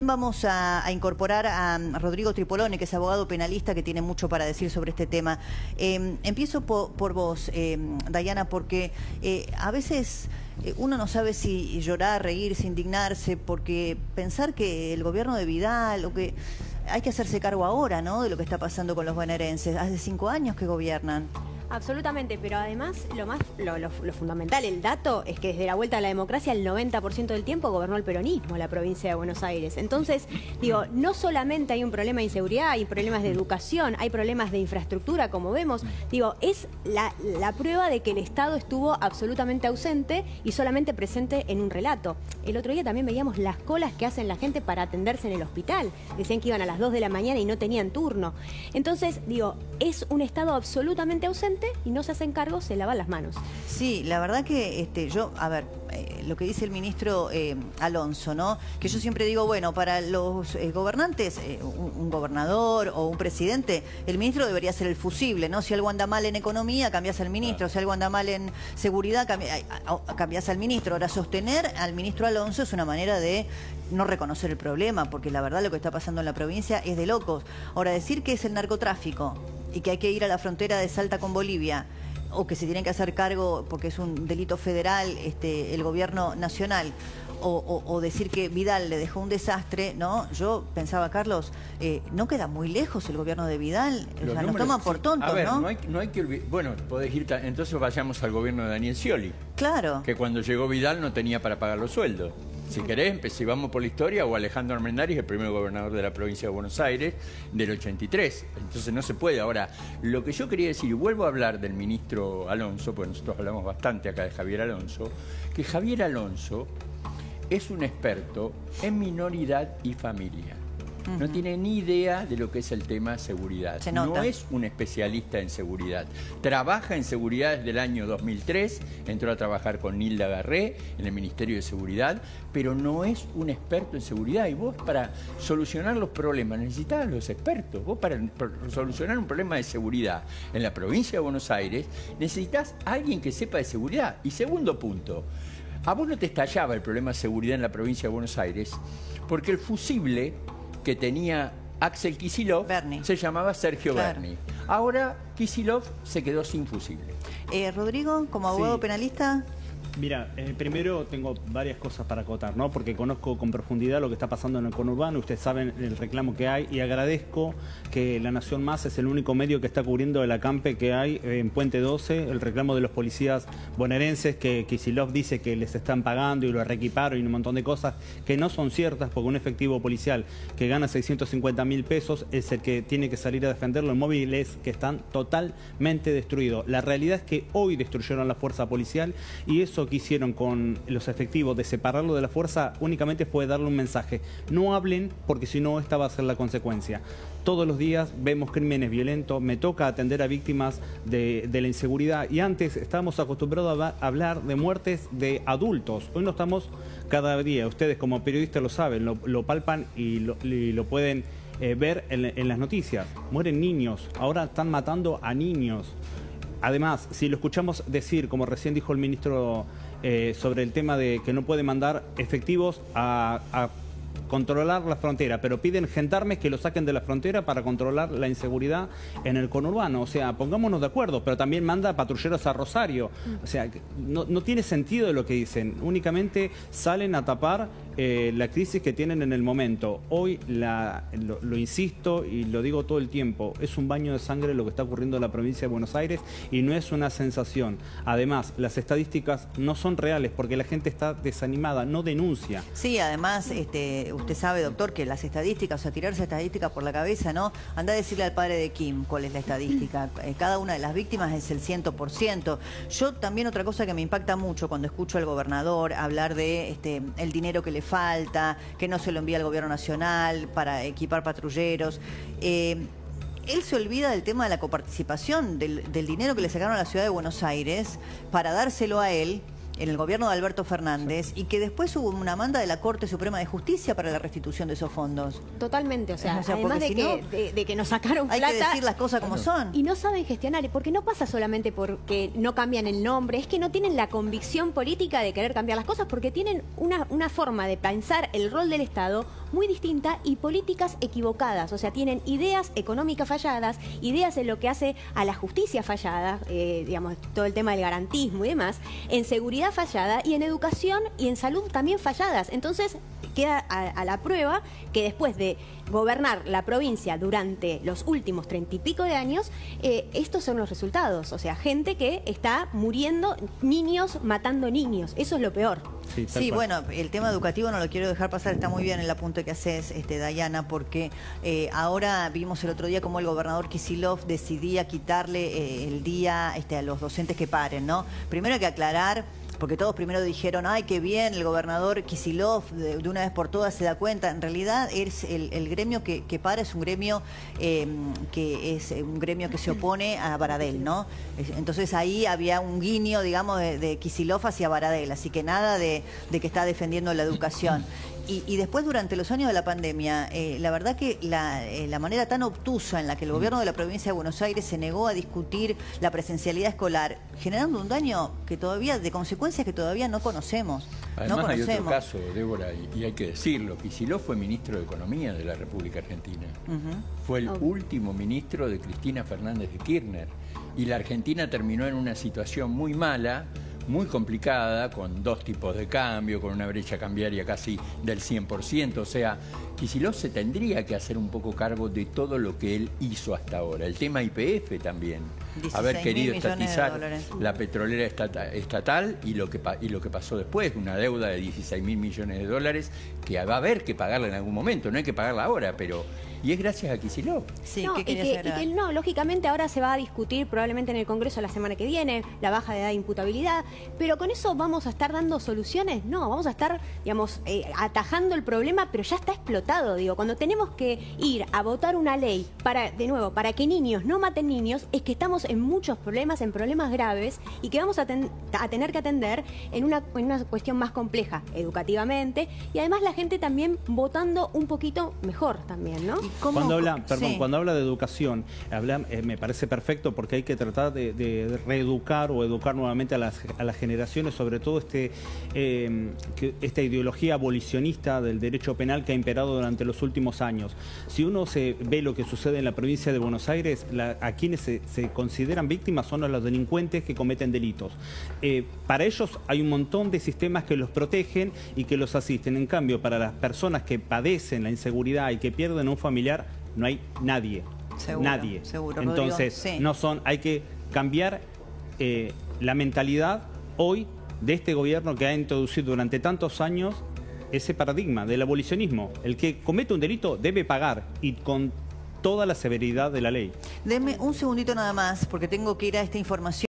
Vamos a incorporar a Rodrigo Tripolone, que es abogado penalista, que tiene mucho para decir sobre este tema. Empiezo por vos, Dayana, porque a veces uno no sabe si llorar, reírse, indignarse, porque pensar que el gobierno de Vidal, o que hay que hacerse cargo ahora, ¿no?, de lo que está pasando con los bonaerenses. Hace 5 años que gobiernan. Absolutamente, pero además lo fundamental, el dato, es que desde la vuelta a la democracia el 90% del tiempo gobernó el peronismo la provincia de Buenos Aires. Entonces, digo, no solamente hay un problema de inseguridad, hay problemas de educación, hay problemas de infraestructura, como vemos. Digo, es la prueba de que el Estado estuvo absolutamente ausente y solamente presente en un relato. El otro día también veíamos las colas que hacen la gente para atenderse en el hospital. Decían que iban a las 2 de la mañana y no tenían turno. Entonces, digo, es un Estado absolutamente ausente y no se hacen cargo, se lavan las manos. Sí, la verdad que lo que dice el ministro Alonso, ¿no?, que yo siempre digo, bueno, para los gobernantes, un gobernador o un presidente, el ministro debería ser el fusible, ¿no? Si algo anda mal en economía, cambias al ministro; si algo anda mal en seguridad, cambias al ministro. Ahora, sostener al ministro Alonso es una manera de no reconocer el problema, porque la verdad lo que está pasando en la provincia es de locos. Ahora, decir que es el narcotráfico y que hay que ir a la frontera de Salta con Bolivia, o que se tienen que hacer cargo porque es un delito federal el gobierno nacional, o decir que Vidal le dejó un desastre, ¿no? Yo pensaba, Carlos, no queda muy lejos el gobierno de Vidal. O sea, nos toman por tontos, a ver, ¿no? No hay que olvidar. Bueno, podés ir, entonces vayamos al gobierno de Daniel Scioli. Claro. Que cuando llegó Vidal no tenía para pagar los sueldos. Si querés, si vamos por la historia, o Alejandro Armendáriz, el primer gobernador de la provincia de Buenos Aires, del 83. Entonces no se puede. Ahora, lo que yo quería decir, y vuelvo a hablar del ministro Alonso, porque nosotros hablamos bastante acá de Javier Alonso, que Javier Alonso es un experto en minoridad y familia. No tiene ni idea de lo que es el tema seguridad. No es un especialista en seguridad. Trabaja en seguridad desde el año 2003, entró a trabajar con Nilda Garré en el Ministerio de Seguridad, pero no es un experto en seguridad. Y vos, para solucionar los problemas, necesitas a los expertos. Vos, para solucionar un problema de seguridad en la provincia de Buenos Aires, necesitas a alguien que sepa de seguridad. Y segundo punto, a vos no te estallaba el problema de seguridad en la provincia de Buenos Aires porque el fusible que tenía Axel Kicillof se llamaba Sergio Berni. Ahora Kicillof se quedó sin fusible. Rodrigo, como abogado penalista... Mira, primero tengo varias cosas para acotar, ¿no? Porque conozco con profundidad lo que está pasando en el conurbano, ustedes saben el reclamo que hay, y agradezco que La Nación Más es el único medio que está cubriendo el acampe que hay en Puente 12, el reclamo de los policías bonaerenses, que Kicillof dice que les están pagando y lo reequiparon y un montón de cosas que no son ciertas, porque un efectivo policial que gana 650.000 pesos es el que tiene que salir a defenderlo en móviles que están totalmente destruidos. La realidad es que hoy destruyeron la fuerza policial, y eso que hicieron con los efectivos de separarlo de la fuerza únicamente fue darle un mensaje: no hablen, porque si no esta va a ser la consecuencia. Todos los días vemos crímenes violentos, me toca atender a víctimas de la inseguridad, y antes estábamos acostumbrados a hablar de muertes de adultos. Hoy no estamos cada día, ustedes como periodistas lo saben, lo palpan y lo pueden ver en las noticias. Mueren niños, ahora están matando a niños. Además, si lo escuchamos decir, como recién dijo el ministro, sobre el tema de que no puede mandar efectivos a controlar la frontera, pero piden gendarmes que lo saquen de la frontera para controlar la inseguridad en el conurbano. O sea, pongámonos de acuerdo, pero también manda patrulleros a Rosario. O sea, no tiene sentido lo que dicen, únicamente salen a tapar la crisis que tienen en el momento. Hoy, lo insisto y lo digo todo el tiempo, es un baño de sangre lo que está ocurriendo en la provincia de Buenos Aires, y no es una sensación. Además, las estadísticas no son reales porque la gente está desanimada, no denuncia. Sí, además, usted sabe, doctor, que las estadísticas, o sea, tirarse estadísticas por la cabeza, ¿no? Anda a decirle al padre de Kim cuál es la estadística. Cada una de las víctimas es el 100%. Yo también, otra cosa que me impacta mucho cuando escucho al gobernador hablar de el dinero que le falta, que no se lo envía al gobierno nacional para equipar patrulleros. Él se olvida del tema de la coparticipación, del dinero que le sacaron a la ciudad de Buenos Aires para dárselo a él en el gobierno de Alberto Fernández, y que después hubo una manda de la Corte Suprema de Justicia para la restitución de esos fondos. Totalmente, o sea además de que nos sacaron plata... Hay que decir las cosas como son. Y no saben gestionar, porque no pasa solamente porque no cambian el nombre, es que no tienen la convicción política de querer cambiar las cosas, porque tienen una forma de pensar el rol del Estado muy distinta y políticas equivocadas. O sea, tienen ideas económicas falladas, ideas en lo que hace a la justicia fallada, digamos, todo el tema del garantismo y demás, en seguridad fallada y en educación y en salud también falladas. Entonces, queda a la prueba que después de gobernar la provincia durante los últimos 30 y pico de años, estos son los resultados. O sea, gente que está muriendo, niños matando niños. Eso es lo peor. Sí, bueno, el tema educativo no lo quiero dejar pasar, está muy bien el apunte que haces, Dayana, porque ahora vimos el otro día cómo el gobernador Kicillof decidía quitarle el día a los docentes que paren, ¿no? Primero hay que aclarar, porque todos primero dijeron, ay, qué bien, el gobernador Kicillof de una vez por todas se da cuenta. En realidad es el gremio que para, es un gremio que se opone a Baradel, ¿no? Entonces ahí había un guiño, digamos, de Kicillof hacia Baradel, así que nada de que está defendiendo la educación. Y después, durante los años de la pandemia, la verdad que la manera tan obtusa en la que el gobierno de la provincia de Buenos Aires se negó a discutir la presencialidad escolar, generando un daño de consecuencias que todavía no conocemos. Además hay otro caso, Débora, y hay que decirlo. Kicillof fue ministro de Economía de la República Argentina. Fue el último ministro de Cristina Fernández de Kirchner. Y la Argentina terminó en una situación muy mala, muy complicada, con 2 tipos de cambio, con una brecha cambiaria casi del 100%. O sea, Kicillof se tendría que hacer un poco cargo de todo lo que él hizo hasta ahora. El tema YPF también. Haber querido estatizar la petrolera estatal y lo que pasó después, una deuda de 16.000 millones de dólares que va a haber que pagarla en algún momento, no hay que pagarla ahora, pero... Y es gracias a Kicillof. Sí, no, no, lógicamente ahora se va a discutir probablemente en el Congreso la semana que viene, la baja de edad de imputabilidad, pero con eso vamos a estar dando soluciones, no, vamos a estar, digamos, atajando el problema, pero ya está explotado, digo, cuando tenemos que ir a votar una ley para, de nuevo, para que niños no maten niños, es que estamos en muchos problemas, en problemas graves, y que vamos a tener que atender en una cuestión más compleja, educativamente, y además la gente también votando un poquito mejor también, ¿no? Cuando habla de educación, me parece perfecto porque hay que tratar de reeducar o educar nuevamente a las generaciones, sobre todo esta ideología abolicionista del derecho penal que ha imperado durante los últimos años. Si uno ve lo que sucede en la provincia de Buenos Aires, a quienes se consideran víctimas son a los delincuentes que cometen delitos. Para ellos hay un montón de sistemas que los protegen y que los asisten. En cambio, para las personas que padecen la inseguridad y que pierden a un familiar, no hay nadie. Seguro, entonces, Rodrigo, hay que cambiar la mentalidad hoy de este gobierno que ha introducido durante tantos años ese paradigma del abolicionismo. El que comete un delito debe pagar, y con toda la severidad de la ley. Deme un segundito nada más, porque tengo que ir a esta información.